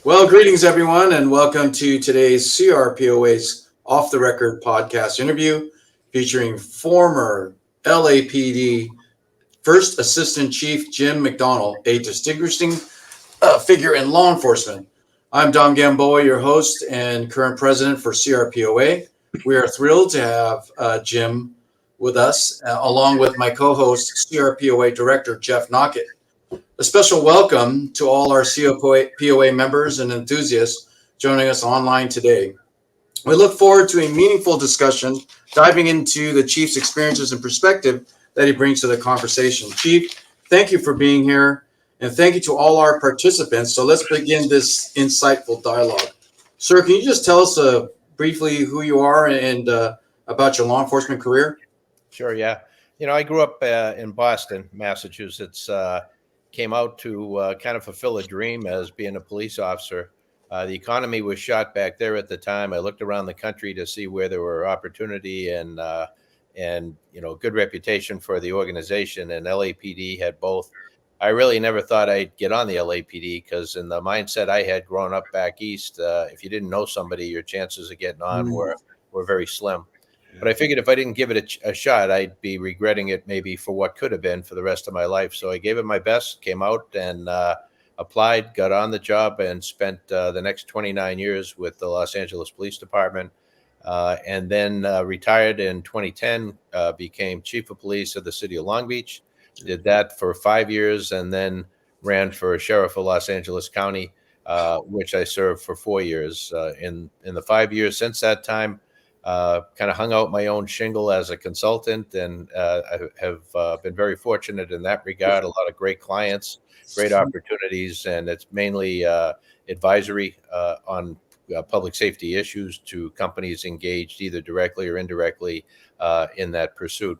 Well, greetings, everyone, and welcome to today's CRPOA's Off the Record podcast interview featuring former LAPD First Assistant Chief Jim McDonnell, a distinguishing figure in law enforcement. I'm Dom Gamboa, your host and current president for CRPOA. We are thrilled to have Jim with us, along with my co host, CRPOA Director Jeff Knockett. A special welcome to all our COPOA members and enthusiasts joining us online today. We look forward to a meaningful discussion diving into the Chief's experiences and perspective that he brings to the conversation. Chief, thank you for being here, and thank you to all our participants. So let's begin this insightful dialogue. Sir, can you just tell us briefly who you are and about your law enforcement career? Sure, yeah. I grew up in Boston, Massachusetts. Came out to kind of fulfill a dream as being a police officer. The economy was shot back there at the time. I looked around the country to see where there were opportunity and good reputation for the organization. And LAPD had both. I really never thought I'd get on the LAPD because in the mindset I had growing up back east, if you didn't know somebody, your chances of getting on were very slim. But I figured if I didn't give it a shot, I'd be regretting it maybe for what could have been for the rest of my life. So I gave it my best, came out and applied, got on the job, and spent the next 29 years with the Los Angeles Police Department. And then retired in 2010, became chief of police of the city of Long Beach. Did that for 5 years and then ran for sheriff of Los Angeles County, which I served for 4 years. In the 5 years since that time, kind of hung out my own shingle as a consultant, and I have been very fortunate in that regard. A lot of great clients, great opportunities, and it's mainly advisory on public safety issues to companies engaged either directly or indirectly in that pursuit.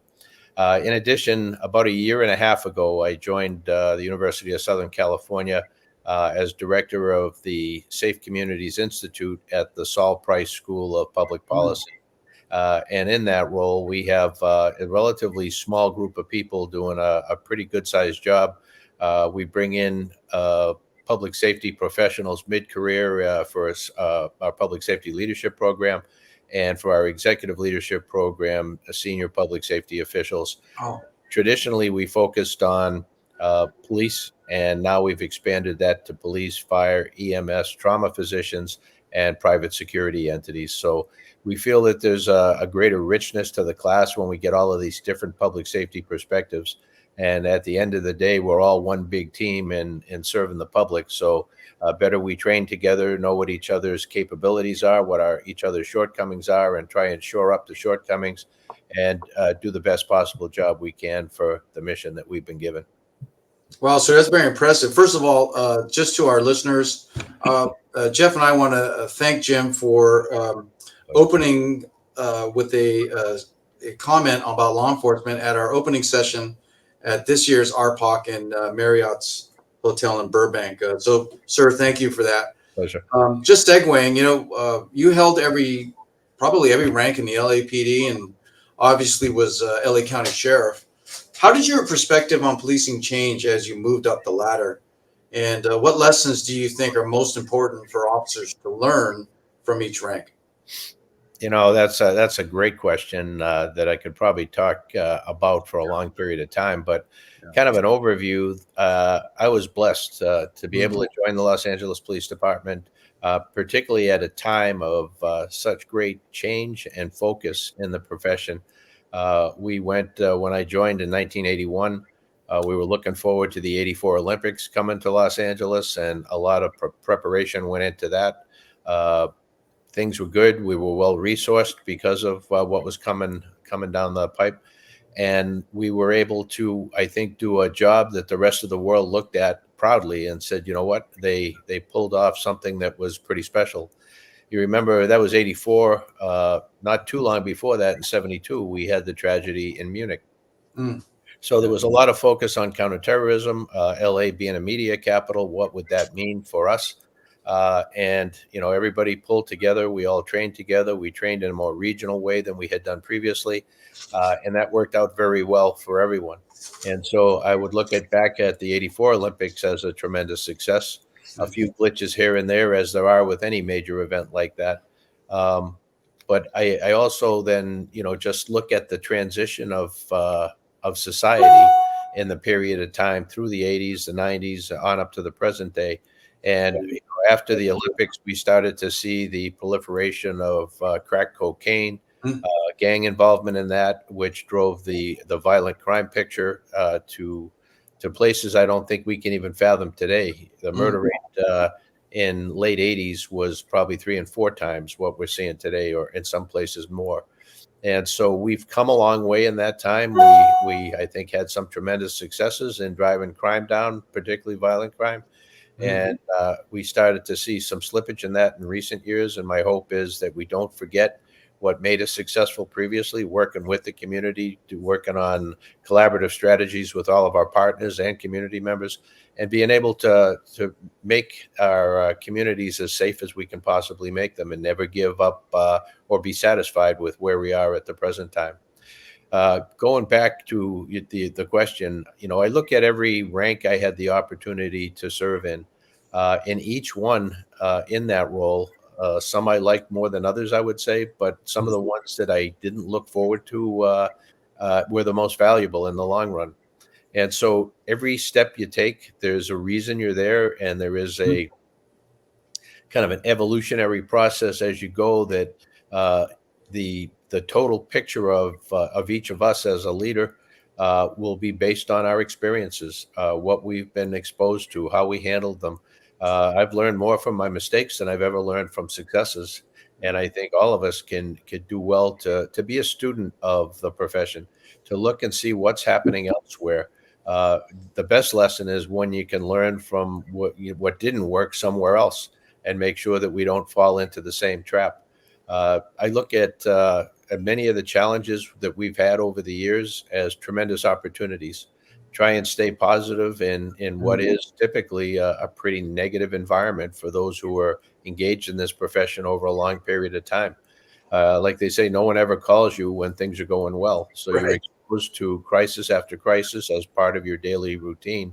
In addition, about a year and a half ago, I joined the University of Southern California as director of the Safe Communities Institute at the Saul Price School of Public Policy. And in that role, we have a relatively small group of people doing a pretty good sized job. We bring in public safety professionals mid-career for our public safety leadership program, and for our executive leadership program, senior public safety officials. Oh. Traditionally, we focused on police, and now we've expanded that to police, fire, EMS, trauma physicians, and private security entities. So we feel that there's a greater richness to the class when we get all of these different public safety perspectives. And at the end of the day, we're all one big team in serving the public. So better we train together, know what each other's capabilities are, what each other's shortcomings are, and try and shore up the shortcomings and do the best possible job we can for the mission that we've been given. Wow, so that's very impressive. First of all, just to our listeners, Jeff and I want to thank Jim for opening with a comment about law enforcement at our opening session at this year's RPOC in Marriott's Hotel in Burbank. So, sir, thank you for that. Pleasure. Just segueing, you held probably every rank in the LAPD and obviously was LA County Sheriff. How did your perspective on policing change as you moved up the ladder? And what lessons do you think are most important for officers to learn from each rank? That's a great question that I could probably talk about for a long period of time. But kind of an overview, I was blessed to be able to join the Los Angeles Police Department, particularly at a time of such great change and focus in the profession. We went when I joined in 1981. We were looking forward to the '84 Olympics coming to Los Angeles, and a lot of preparation went into that. Things were good. We were well resourced because of what was coming down the pipe, and we were able to, I think, do a job that the rest of the world looked at proudly and said, you know what, they pulled off something that was pretty special. You remember that was '84. Not too long before that, in '72, we had the tragedy in Munich. So there was a lot of focus on counterterrorism. LA being a media capital, what would that mean for us? And everybody pulled together. We all trained together. We trained in a more regional way than we had done previously, and that worked out very well for everyone. And so I would look back at the '84 Olympics as a tremendous success. a few glitches here and there, as there are with any major event like that. Um, but I also then, just look at the transition of society in the period of time through the 80s, the 90s, on up to the present day. And after the Olympics, we started to see the proliferation of crack cocaine, gang involvement in that, which drove the violent crime picture to places I don't think we can even fathom today. The murder rate in late 80s was probably 3 and 4 times what we're seeing today, or in some places more. And so we've come a long way in that time. We I think had some tremendous successes in driving crime down, particularly violent crime. And we started to see some slippage in that in recent years. And my hope is that we don't forget what made us successful previously, working with the community, working on collaborative strategies with all of our partners and community members, and being able to make our communities as safe as we can possibly make them, and never give up or be satisfied with where we are at the present time. Going back to the question, I look at every rank I had the opportunity to serve in each one in that role. Some I liked more than others, I would say, but some of the ones that I didn't look forward to were the most valuable in the long run. And so every step you take, there's a reason you're there, and there is a kind of an evolutionary process as you go, that uh, the total picture of each of us as a leader will be based on our experiences, what we've been exposed to, how we handled them. I've learned more from my mistakes than I've ever learned from successes, and I think all of us can could do well to be a student of the profession, to look and see what's happening elsewhere. Uh, the best lesson is when you can learn from what didn't work somewhere else, and make sure that we don't fall into the same trap. I look at many of the challenges that we've had over the years as tremendous opportunities. Try and stay positive in what is typically a pretty negative environment for those who are engaged in this profession over a long period of time. Like they say, no one ever calls you when things are going well. So you're exposed to crisis after crisis as part of your daily routine.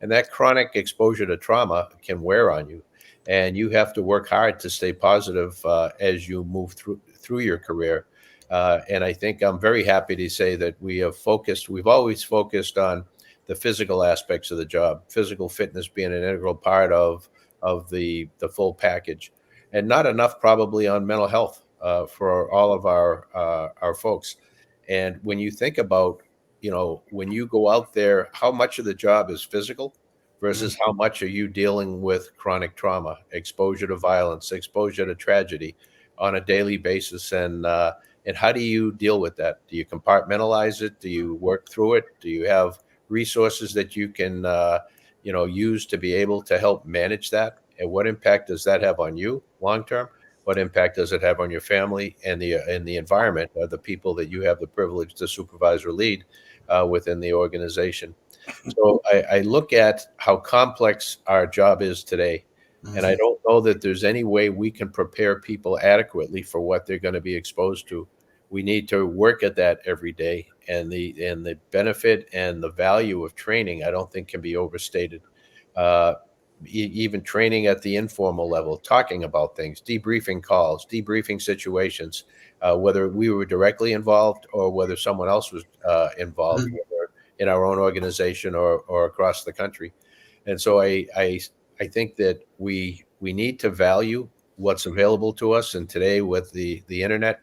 And that chronic exposure to trauma can wear on you. And you have to work hard to stay positive as you move through your career. And I think I'm very happy to say that we've always focused on the physical aspects of the job, physical fitness being an integral part of the full package, and not enough probably on mental health for all of our folks. And when you think about, when you go out there, how much of the job is physical versus how much are you dealing with chronic trauma, exposure to violence, exposure to tragedy on a daily basis, and how do you deal with that? Do you compartmentalize it? Do you work through it? Do you have resources that you can use to be able to help manage that? And what impact does that have on you long term? What impact does it have on your family and the environment of the people that you have the privilege to supervise or lead within the organization? So I look at how complex our job is today, and I don't know that there's any way we can prepare people adequately for what they're going to be exposed to. We need to work at that every day, and the benefit and the value of training, I don't think, can be overstated. Uh, Even training at the informal level, talking about things, debriefing calls, debriefing situations, whether we were directly involved or whether someone else was involved, whether in our own organization or across the country. And so I think that we need to value what's available to us. And today, with the internet,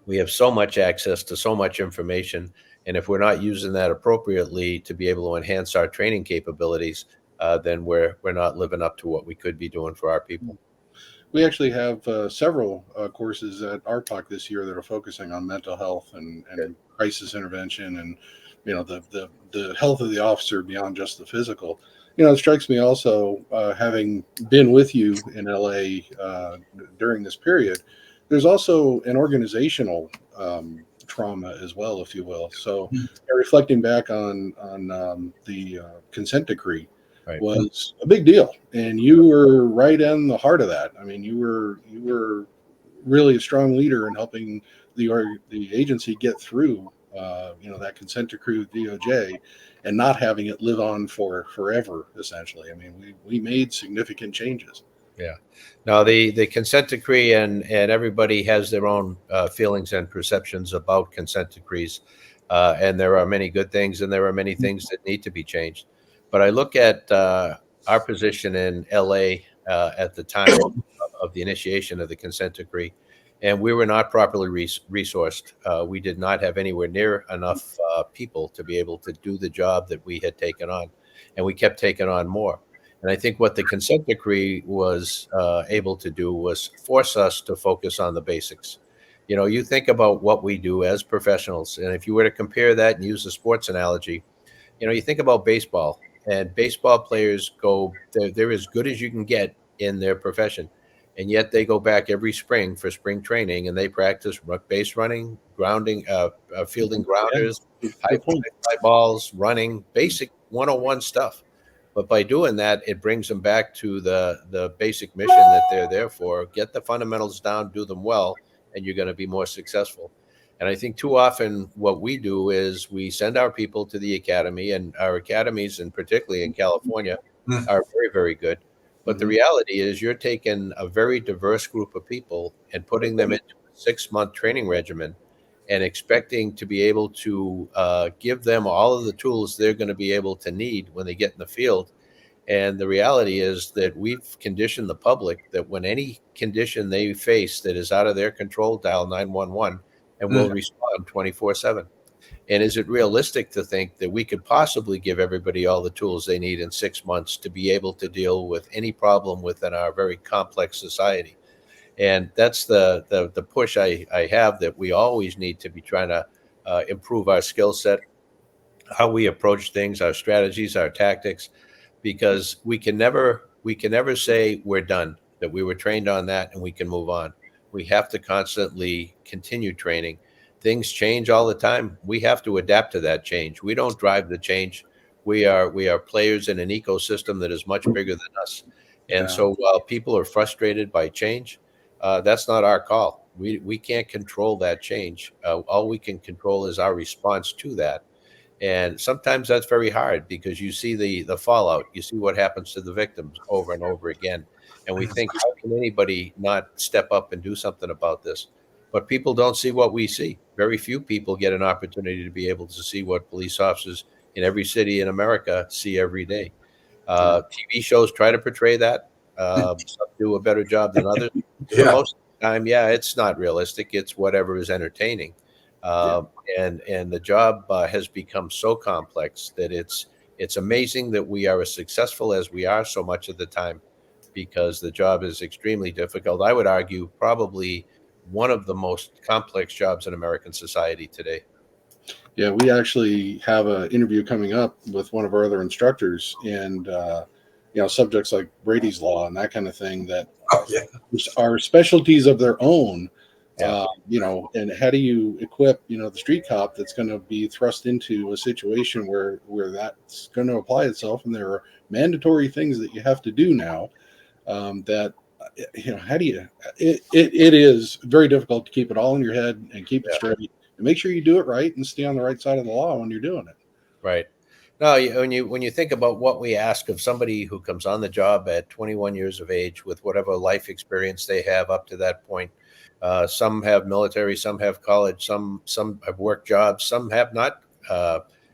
we have so much access to so much information. And if we're not using that appropriately to be able to enhance our training capabilities, then we're not living up to what we could be doing for our people. We actually have several courses at RPOC this year that are focusing on mental health and crisis intervention, and the health of the officer beyond just the physical. It strikes me also, having been with you in LA during this period, there's also an organizational trauma as well, if you will. So, reflecting back on the consent decree, Right. was a big deal, and you were right in the heart of that. I mean, you were really a strong leader in helping the agency get through that consent decree with DOJ, and not having it live on for forever, essentially. I mean, we made significant changes. Yeah. Now the consent decree, and everybody has their own feelings and perceptions about consent decrees, and there are many good things and there are many things that need to be changed. But I look at our position in LA at the time of the initiation of the consent decree, and we were not properly resourced. We did not have anywhere near enough people to be able to do the job that we had taken on, and we kept taking on more. And I think what the consent decree was able to do was force us to focus on the basics. You know, you think about what we do as professionals, and if you were to compare that and use a sports analogy, you know, you think about baseball, and baseball players they're as good as you can get in their profession. And yet they go back every spring for spring training and they practice base running, grounding, fielding grounders, Yeah, high good point. fly balls, running, basic 101 stuff. But by doing that, it brings them back to the basic mission that they're there for. Get the fundamentals down, do them well, and you're going to be more successful. And I think too often what we do is we send our people to the academy, and our academies, and particularly in California, are very, very good. But the Mhm. reality is you're taking a very diverse group of people and putting them into a 6-month training regimen and expecting to be able to give them all of the tools they're going to be able to need when they get in the field. And the reality is that we've conditioned the public that when any condition they face that is out of their control, dial 911 and we'll respond 24/7. And is it realistic to think that we could possibly give everybody all the tools they need in 6 months to be able to deal with any problem within our very complex society? And that's the push I have, that we always need to be trying to improve our skill set, how we approach things, our strategies, our tactics, because we can never say we're done, that we were trained on that and we can move on. We have to constantly continue training. Things change all the time. We have to adapt to that change. We don't drive the change. We are players in an ecosystem that is much bigger than us. And Yeah. so while people are frustrated by change, that's not our call. We can't control that change. All we can control is our response to that. And sometimes that's very hard because you see the fallout, you see what happens to the victims over and over again. And we think, how can anybody not step up and do something about this? But people don't see what we see. Very few people get an opportunity to be able to see what police officers in every city in America see every day. Yeah. TV shows try to portray that. Some do a better job than others. But Yeah. most of the time, yeah, it's not realistic. It's whatever is entertaining. Yeah. And the job has become so complex that it's amazing that we are as successful as we are so much of the time, because the job is extremely difficult. I would argue probably one of the most complex jobs in American society today. Yeah, we actually have an interview coming up with one of our other instructors, and subjects like Brady's Law and that kind of thing that Oh, yeah. are specialties of their own. Yeah. And how do you equip the street cop that's going to be thrust into a situation where that's going to apply itself, and there are mandatory things that you have to do now. That how do you? It is very difficult to keep it all in your head and keep it Yeah. straight, and make sure you do it right and stay on the right side of the law when you're doing it. Right. No, when you think about what we ask of somebody who comes on the job at 21 years of age with whatever life experience they have up to that point, some have military, some have college, some have work jobs, some have not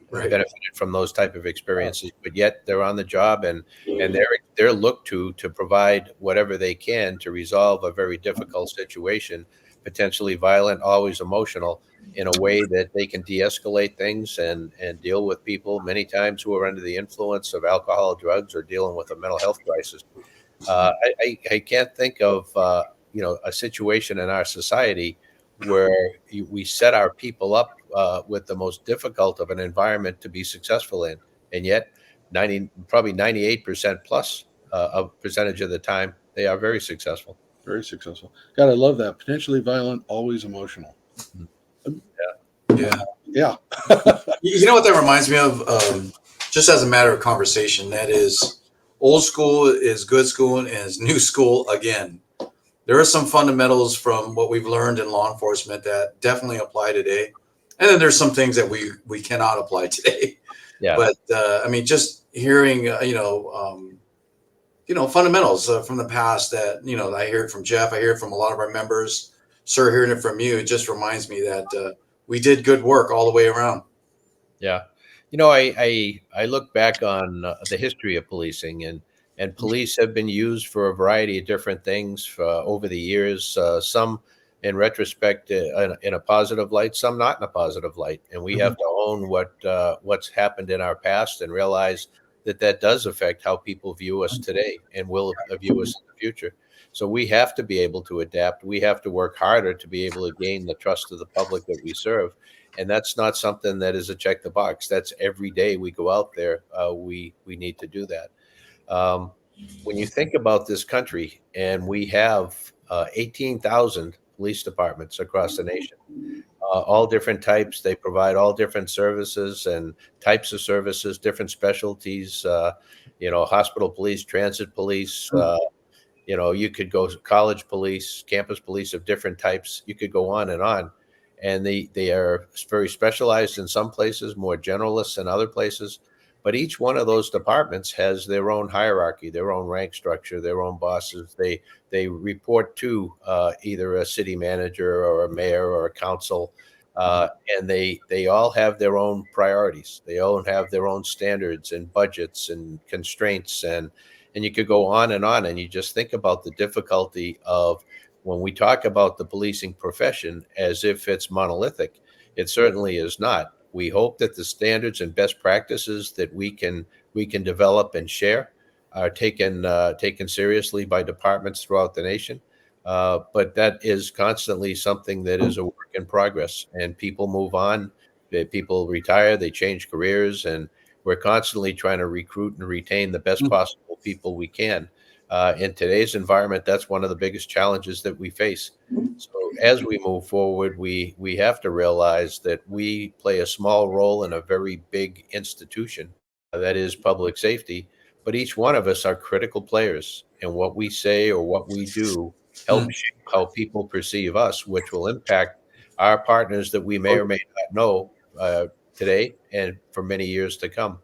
Right. benefited from those type of experiences, but yet they're on the job, and they're looked to provide whatever they can to resolve a very difficult situation, potentially violent, always emotional, in a way that they can de-escalate things and deal with people many times who are under the influence of alcohol, drugs, or dealing with a mental health crisis. I can't think of a situation in our society where we set our people up with the most difficult of an environment to be successful in, and yet probably 98% plus of percentage of the time they are very successful. Very successful. God, I love that. Potentially violent, always emotional. Yeah. Yeah. You know what that reminds me of? Just as a matter of conversation, that is, old school is good school and is new school again. There are some fundamentals from what we've learned in law enforcement that definitely apply today. And then there's some things that we cannot apply today. Yeah. But I mean, just hearing, fundamentals from the past that, I hear it from Jeff, I hear it from a lot of our members, sir, hearing it from you, it just reminds me that we did good work all the way around. Yeah. I look back on the history of policing, and police have been used for a variety of different things over the years. Some, in retrospect, in a positive light, some not in a positive light. And we have to own what's happened in our past and realize that that does affect how people view us today and will view us in the future. So we have to be able to adapt. We have to work harder to be able to gain the trust of the public that we serve, and that's not something that is a check the box. That's every day we go out there. We need to do that. Um, when you think about this country, and we have 18,000 police departments across the nation, all different types. They provide all different services and types of services, different specialties. Hospital police, transit police. You could go college police, campus police of different types. You could go on and on. And they are very specialized in some places, more generalists in other places. But each one of those departments has their own hierarchy, their own rank structure, their own bosses. They report to either a city manager or a mayor or a council, and they all have their own priorities. They all have their own standards and budgets and constraints, and you could go on, and you just think about the difficulty of when we talk about the policing profession as if it's monolithic. It certainly is not. We hope that the standards and best practices that we can develop and share are taken seriously by departments throughout the nation. But that is constantly something that is a work in progress, and people move on, people retire, they change careers, and we're constantly trying to recruit and retain the best possible people we can. In today's environment, that's one of the biggest challenges that we face. So as we move forward, we have to realize that we play a small role in a very big institution that is public safety, but each one of us are critical players, and what we say or what we do helps shape how people perceive us, which will impact our partners that we may or may not know today and for many years to come.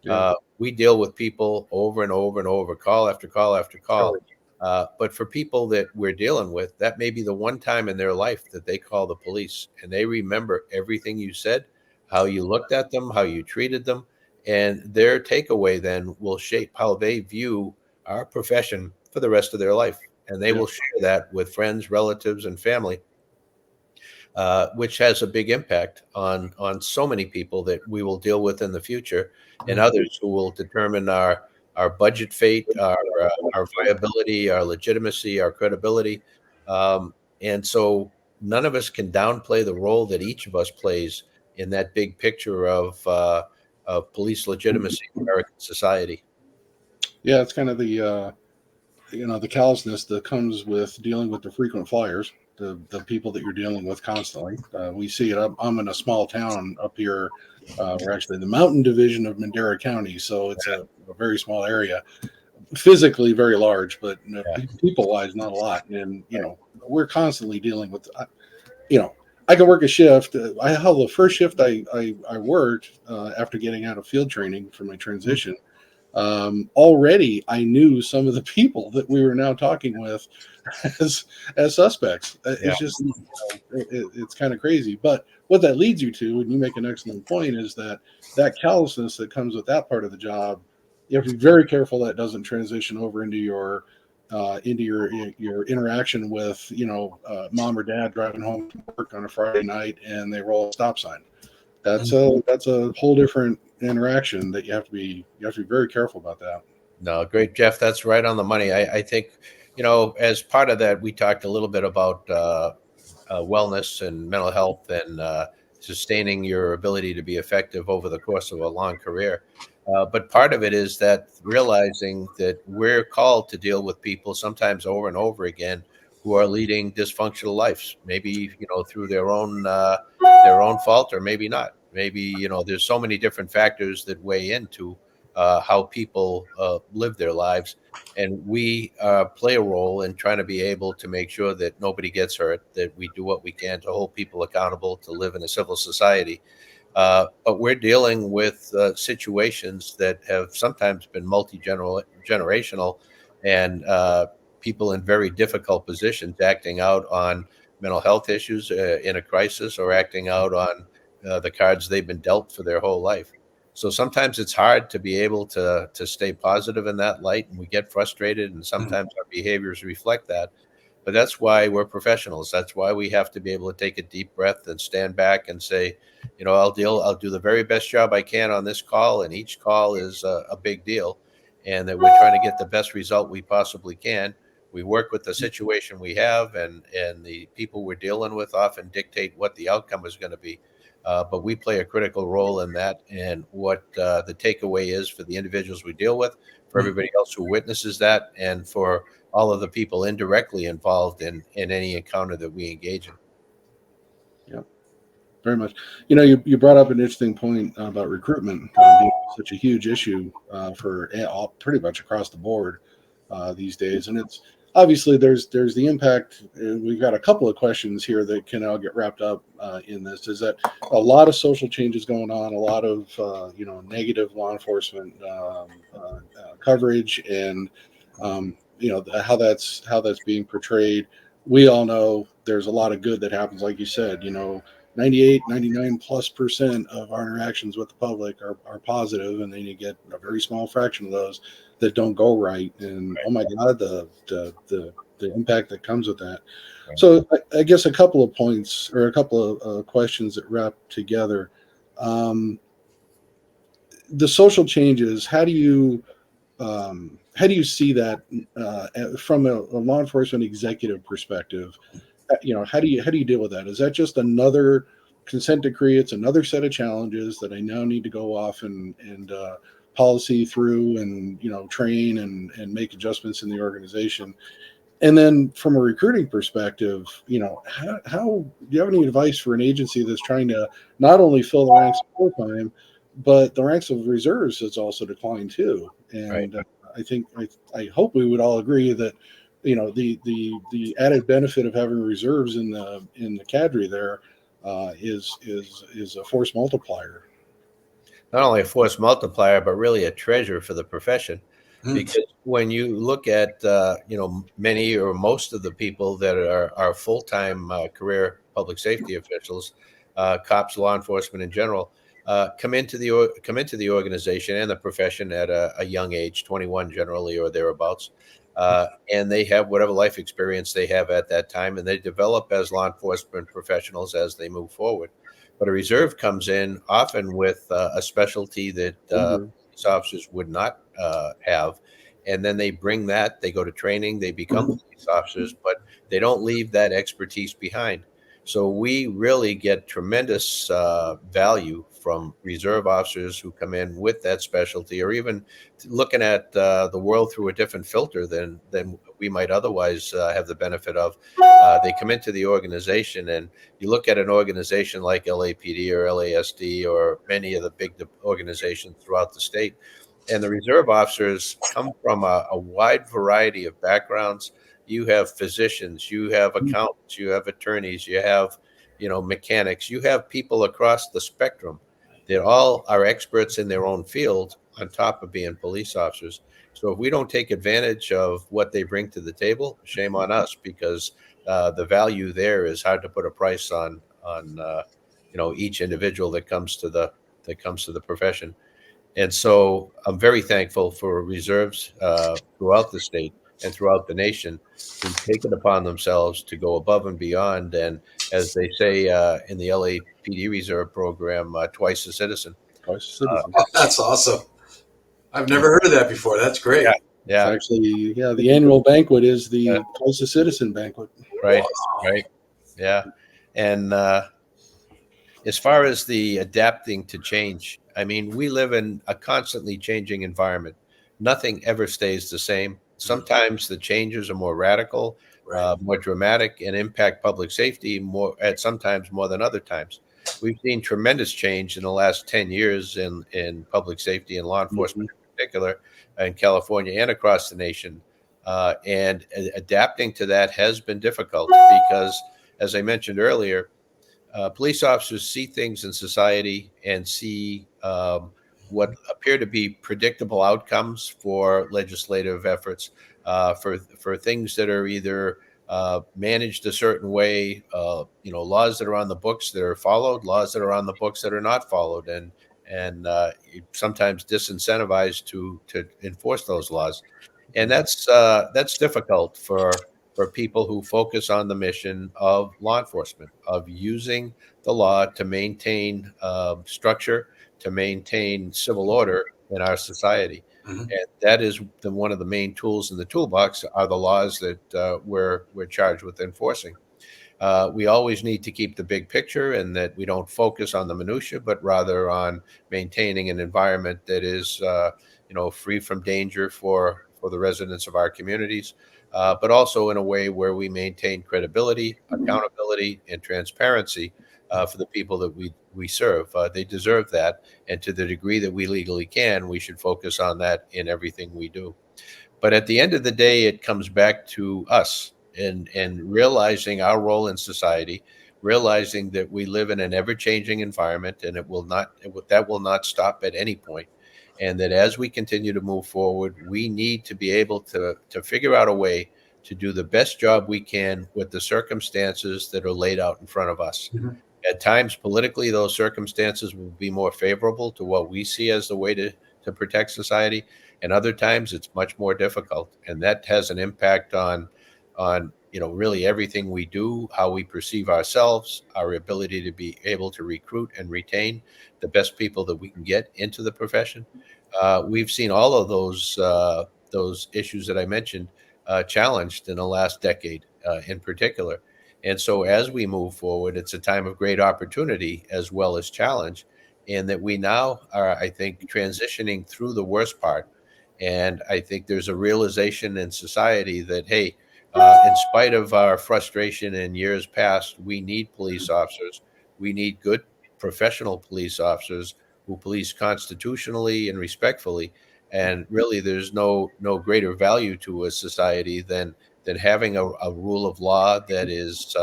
Yeah. We deal with people over and over and over, call after call after call. But for people that we're dealing with, that may be the one time in their life that they call the police, and they remember everything you said, how you looked at them, how you treated them, and their takeaway then will shape how they view our profession for the rest of their life. And they Yeah. will share that with friends, relatives, and family, which has a big impact on so many people that we will deal with in the future, and others who will determine our budget fate, our viability, our legitimacy, our credibility. And so none of us can downplay the role that each of us plays in that big picture of police legitimacy in American society. Yeah, it's kind of the callousness that comes with dealing with the frequent flyers, the people that you're dealing with constantly. We see it. I'm in a small town up here. We're actually the mountain division of Madera County, so it's a very small area, physically very large, but Yeah. people wise not a lot. And we're constantly dealing with. You know, I can work a shift. The first shift I worked after getting out of field training for my transition. Already I knew some of the people that we were now talking with as suspects. Yeah. It's just it's kind of crazy. But what that leads you to, and you make an excellent point, is that callousness that comes with that part of the job. You have to be very careful that doesn't transition over into your interaction with mom or dad driving home from work on a Friday night and they roll a stop sign. That's a whole different interaction that you have to be very careful about that. No, great, Jeff. That's right on the money. I think, as part of that, we talked a little bit about wellness and mental health and sustaining your ability to be effective over the course of a long career. But part of it is that realizing that we're called to deal with people sometimes over and over again who are leading dysfunctional lives, maybe through their own fault or maybe not. Maybe there's so many different factors that weigh into how people live their lives. And we play a role in trying to be able to make sure that nobody gets hurt, that we do what we can to hold people accountable, to live in a civil society. But we're dealing with situations that have sometimes been multi-generational and people in very difficult positions acting out on mental health issues in a crisis or acting out on the cards they've been dealt for their whole life. So sometimes it's hard to be able to stay positive in that light, and we get frustrated, and sometimes our behaviors reflect that. But that's why we're professionals. That's why we have to be able to take a deep breath and stand back and say, I'll do the very best job I can on this call, and each call is a big deal, and that we're trying to get the best result we possibly can. We work with the situation we have, and the people we're dealing with often dictate what the outcome is going to be. But we play a critical role in that, and what the takeaway is for the individuals we deal with, for everybody else who witnesses that, and for all of the people indirectly involved in any encounter that we engage in. Yeah, very much. You brought up an interesting point about recruitment being such a huge issue for pretty much across the board these days, and it's obviously there's the impact. We've got a couple of questions here that can all get wrapped up in this. Is that a lot of social changes going on, a lot of negative law enforcement coverage, and how that's being portrayed. We all know there's a lot of good that happens, like you said. 99+ % of our interactions with the public are positive, and then you get a very small fraction of those that don't go right. And oh my God, the impact that comes with that. Right. So I guess a couple of points or a couple of questions that wrap together. The social changes. How do you see that from a law enforcement executive perspective? How do you deal with that? Is that just another consent decree? It's another set of challenges that I now need to go off and policy through and train and make adjustments in the organization. And then from a recruiting perspective, how do you have any advice for an agency that's trying to not only fill the ranks of full time, but the ranks of reserves has also declined too? And Right. I think I hope we would all agree that the added benefit of having reserves in the cadre there is a force multiplier. Not only a force multiplier, but really a treasure for the profession. Because when you look at many or most of the people that are full-time career public safety officials, cops, law enforcement in general, come into the organization and the profession at a young age, 21 generally or thereabouts, and they have whatever life experience they have at that time, and they develop as law enforcement professionals as they move forward. But a reserve comes in often with a specialty that police officers would not have. And then they bring that, they go to training, they become police officers, but they don't leave that expertise behind. So we really get tremendous value from reserve officers who come in with that specialty, or even looking at the world through a different filter than we might otherwise have the benefit of. They come into the organization, and you look at an organization like LAPD or LASD or many of the big organizations throughout the state, and the reserve officers come from a wide variety of backgrounds. You have physicians, you have accountants, you have attorneys, you have mechanics, you have people across the spectrum that all are experts in their own field on top of being police officers. So if we don't take advantage of what they bring to the table, shame on us, because the value there is hard to put a price on each individual that comes to the profession. And so I'm very thankful for reserves throughout the state and throughout the nation who've taken upon themselves to go above and beyond. And as they say in the LAPD Reserve program, twice a citizen. That's awesome. I've never heard of that before. That's great. Yeah. It's actually, the annual banquet is the Twice a Citizen banquet. Right. Right. Yeah. And as far as the adapting to change, I mean, we live in a constantly changing environment. Nothing ever stays the same. Sometimes the changes are more radical, more dramatic, and impact public safety sometimes more than other times. We've seen tremendous change in the last 10 years in public safety and law enforcement in particular in California and across the nation. And adapting to that has been difficult because, as I mentioned earlier, police officers see things in society and see what appear to be predictable outcomes for legislative efforts, for things that are either managed a certain way, laws that are on the books that are followed, laws that are on the books that are not followed, and sometimes disincentivized to enforce those laws, and that's difficult for people who focus on the mission of law enforcement, of using the law to maintain structure, to maintain civil order in our society. Mhm. And that is one of the main tools in the toolbox are the laws that we're charged with enforcing. We always need to keep the big picture and that we don't focus on the minutia, but rather on maintaining an environment that is, free from danger for the residents of our communities, but also in a way where we maintain credibility, accountability, and transparency for the people that we serve. They deserve that, and to the degree that we legally can, we should focus on that in everything we do. But at the end of the day, it comes back to us and realizing our role in society, realizing that we live in an ever-changing environment, and that will not stop at any point, and that as we continue to move forward, we need to be able to figure out a way to do the best job we can with the circumstances that are laid out in front of us. Mhm. At times, politically, those circumstances will be more favorable to what we see as the way to protect society. And other times it's much more difficult. And that has an impact on really everything we do, how we perceive ourselves, our ability to be able to recruit and retain the best people that we can get into the profession. We've seen all of those issues that I mentioned challenged in the last decade in particular. And so as we move forward, it's a time of great opportunity as well as challenge, and that we now are, I think, transitioning through the worst part. And I think there's a realization in society that, hey, in spite of our frustration in years past, we need police officers. We need good professional police officers who police constitutionally and respectfully. And really, there's no greater value to a society than having a rule of law that is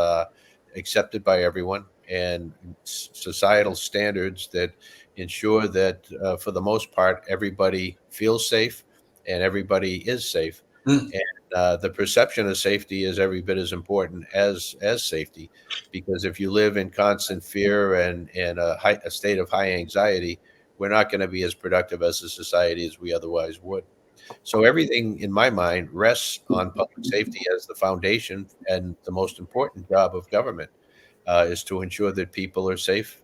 accepted by everyone, and societal standards that ensure that, for the most part, everybody feels safe and everybody is safe. Mm. And the perception of safety is every bit as important as safety, because if you live in constant fear and a state of high anxiety, we're not going to be as productive as a society as we otherwise would. So everything in my mind rests on public safety as the foundation, and the most important job of government is to ensure that people are safe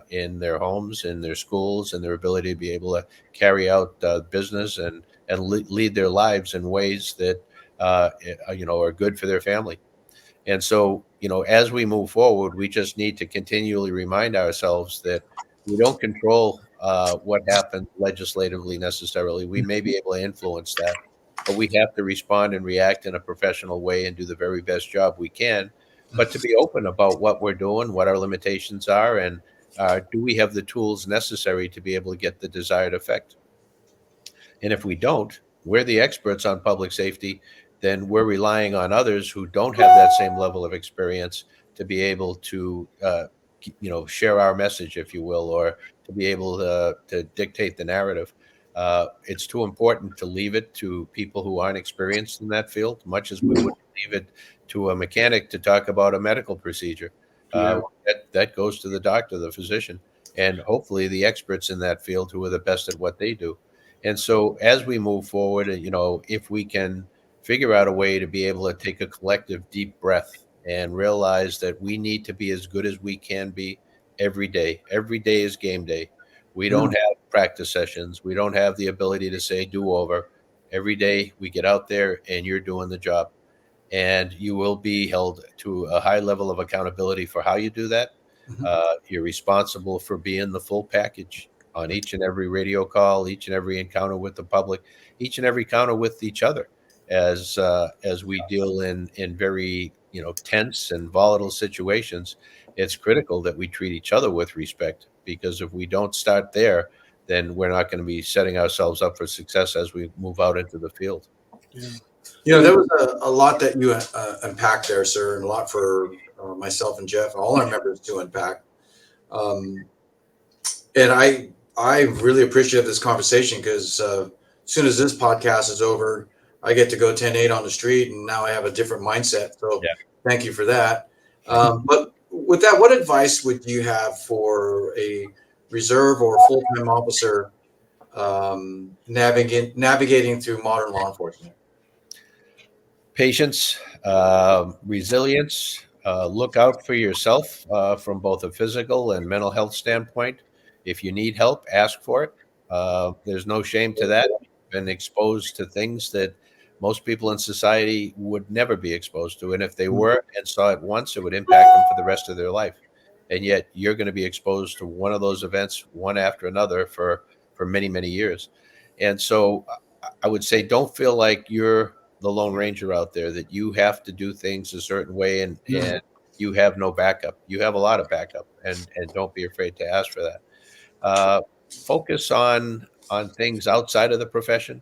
in their homes, in their schools, and their ability to be able to carry out business and lead their lives in ways that are good for their family. And so, as we move forward, we just need to continually remind ourselves that we don't control what happens legislatively necessarily. We may be able to influence that, but we have to respond and react in a professional way and do the very best job we can. But to be open about what we're doing, what our limitations are, and do we have the tools necessary to be able to get the desired effect? And if we don't, we're the experts on public safety, then we're relying on others who don't have that same level of experience to be able to, share our message, if you will, or to be able to dictate the narrative. It's too important to leave it to people who aren't experienced in that field, much as we would leave it to a mechanic to talk about a medical procedure. Yeah. That goes to the doctor, the physician, and hopefully the experts in that field who are the best at what they do. And so as we move forward, if we can figure out a way to be able to take a collective deep breath and realize that we need to be as good as we can be every day. Every day is game day. We don't Mm. have practice sessions. We don't have the ability to say do over. Every day we get out there and you're doing the job, and you will be held to a high level of accountability for how you do that. Mhm. You're responsible for being the full package on each and every radio call, each and every encounter with the public, each and every encounter with each other, as we deal in very tense and volatile situations. It's critical that we treat each other with respect, because if we don't start there, then we're not going to be setting ourselves up for success as we move out into the field. Yeah. There was a lot that you unpacked there, sir, and a lot for myself and Jeff, all our members to unpack. And I really appreciate this conversation because as soon as this podcast is over, I get to go 10-8 on the street, and now I have a different mindset. So thank you for that. But with that, what advice would you have for a reserve or full-time officer navigating through modern law enforcement? Patience, resilience, look out for yourself from both a physical and mental health standpoint. If you need help, ask for it. There's no shame to that. You've been exposed to things that most people in society would never be exposed to. And if they were and saw it once, it would impact them for the rest of their life. And yet you're going to be exposed to one of those events, one after another, for many, many years. And so I would say, don't feel like you're the Lone Ranger out there, that you have to do things a certain way and you have no backup. You have a lot of backup, and don't be afraid to ask for that. Focus on things outside of the profession.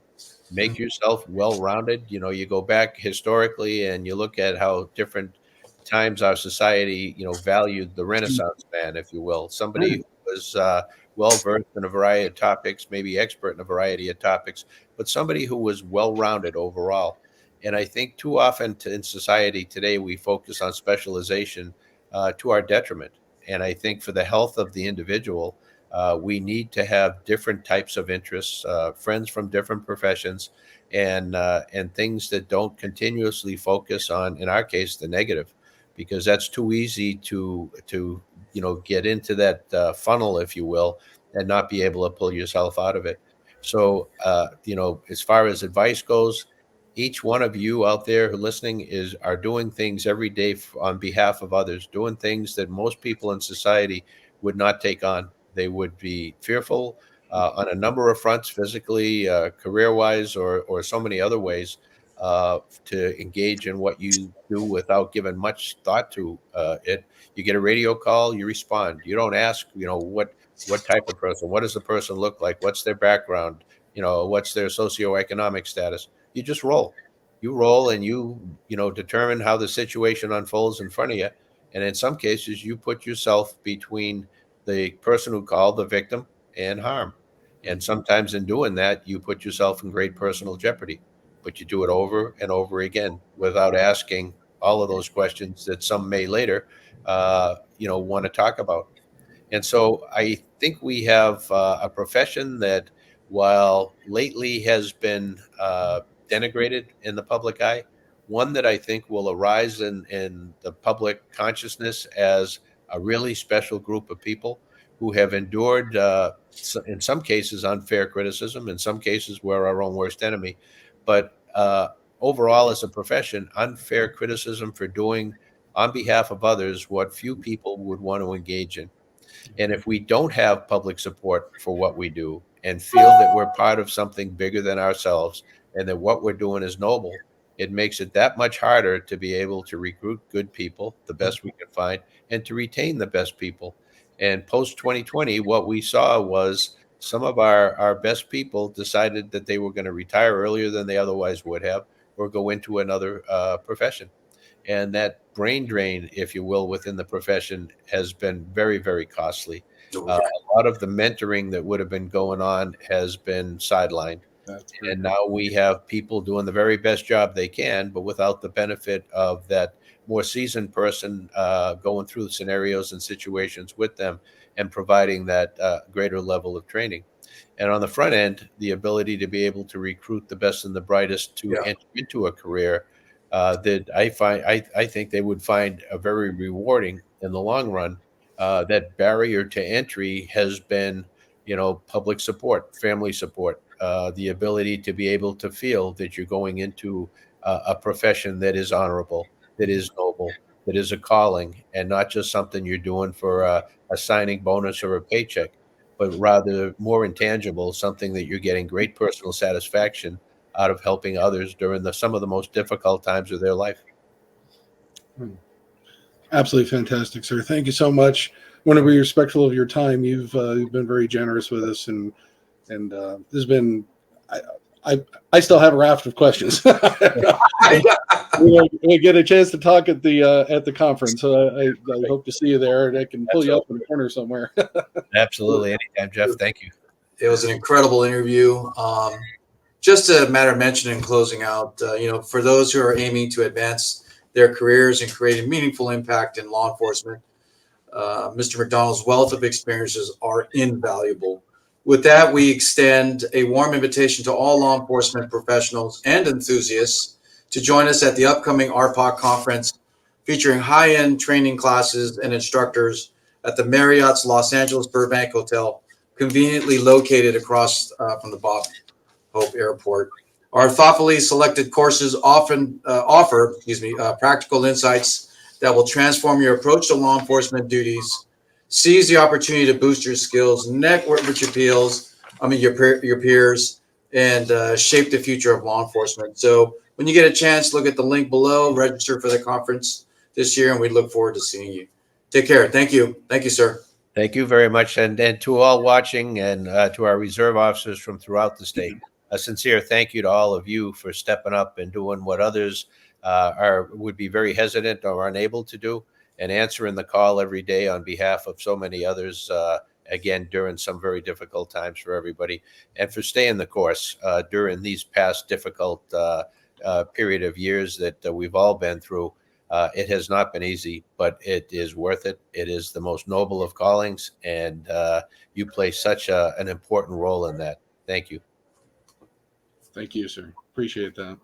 Make yourself well-rounded. You know, you go back historically and you look at how different times our society, valued the Renaissance man, if you will, somebody who was well-versed in a variety of topics, maybe expert in a variety of topics, but somebody who was well-rounded overall. And I think too often in society today, we focus on specialization to our detriment. And I think for the health of the individual, we need to have different types of interests, friends from different professions, and things that don't continuously focus on, in our case, the negative, because that's too easy to get into that funnel, if you will, and not be able to pull yourself out of it. So, as far as advice goes, each one of you out there who listening are doing things every day on behalf of others, doing things that most people in society would not take on. They would be fearful on a number of fronts, physically, career-wise, or so many other ways, to engage in what you do without giving much thought to it. You get a radio call, you respond. You don't ask, what type of person, what does the person look like, what's their background, what's their socioeconomic status. You just roll. You roll and you determine how the situation unfolds in front of you. And in some cases, you put yourself between the person who called, the victim, and harm. And sometimes in doing that, you put yourself in great personal jeopardy. But you do it over and over again without asking all of those questions that some may later, want to talk about. And so I think we have a profession that, while lately has been denigrated in the public eye, one that I think will arise in the public consciousness as a really special group of people who have endured, in some cases, unfair criticism, in some cases, we're our own worst enemy. But overall, as a profession, unfair criticism for doing on behalf of others what few people would want to engage in. And if we don't have public support for what we do and feel that we're part of something bigger than ourselves and that what we're doing is noble, it makes it that much harder to be able to recruit good people, the best we can find, and to retain the best people. And post 2020, what we saw was some of our best people decided that they were going to retire earlier than they otherwise would have, or go into another profession. And that brain drain, if you will, within the profession has been very, very costly. A lot of the mentoring that would have been going on has been sidelined. And now we have people doing the very best job they can, but without the benefit of that more seasoned person going through scenarios and situations with them and providing that greater level of training. And on the front end, the ability to be able to recruit the best and the brightest to enter into a career that I think they would find very rewarding in the long run. That barrier to entry has been, public support, family support, the ability to be able to feel that you're going into a profession that is honorable, that is noble, that is a calling, and not just something you're doing for a signing bonus or a paycheck, but rather more intangible, something that you're getting great personal satisfaction out of helping others during some of the most difficult times of their life. Absolutely fantastic, sir. Thank you so much. I want to be respectful of your time. You've been very generous with us, and this has been, I still have a raft of questions. we get a chance to talk at the conference, so I hope to see you there, and I can pull you up in the corner somewhere. Absolutely. Anytime, Jeff. Thank you. It was an incredible interview. Just a matter of mentioning, closing out, for those who are aiming to advance their careers and create a meaningful impact in law enforcement, Mr. McDonnell's wealth of experiences are invaluable. With that, we extend a warm invitation to all law enforcement professionals and enthusiasts to join us at the upcoming RPOC conference, featuring high-end training classes and instructors at the Marriott's Los Angeles Burbank Hotel, conveniently located across from the Bob Hope Airport. Our thoughtfully selected courses often offer practical insights that will transform your approach to law enforcement duties. Seize the opportunity to boost your skills, network with your peers, and shape the future of law enforcement. So when you get a chance, look at the link below, register for the conference this year, and we look forward to seeing you. Take care. Thank you. Thank you, sir. Thank you very much. And to all watching, and to our reserve officers from throughout the state, a sincere thank you to all of you for stepping up and doing what others would be very hesitant or unable to do, and answering the call every day on behalf of so many others, again, during some very difficult times for everybody, and for staying the course during these past difficult period of years that we've all been through. It has not been easy, but it is worth it. It is the most noble of callings, and you play such an important role in that. Thank you. Thank you, sir. Appreciate that.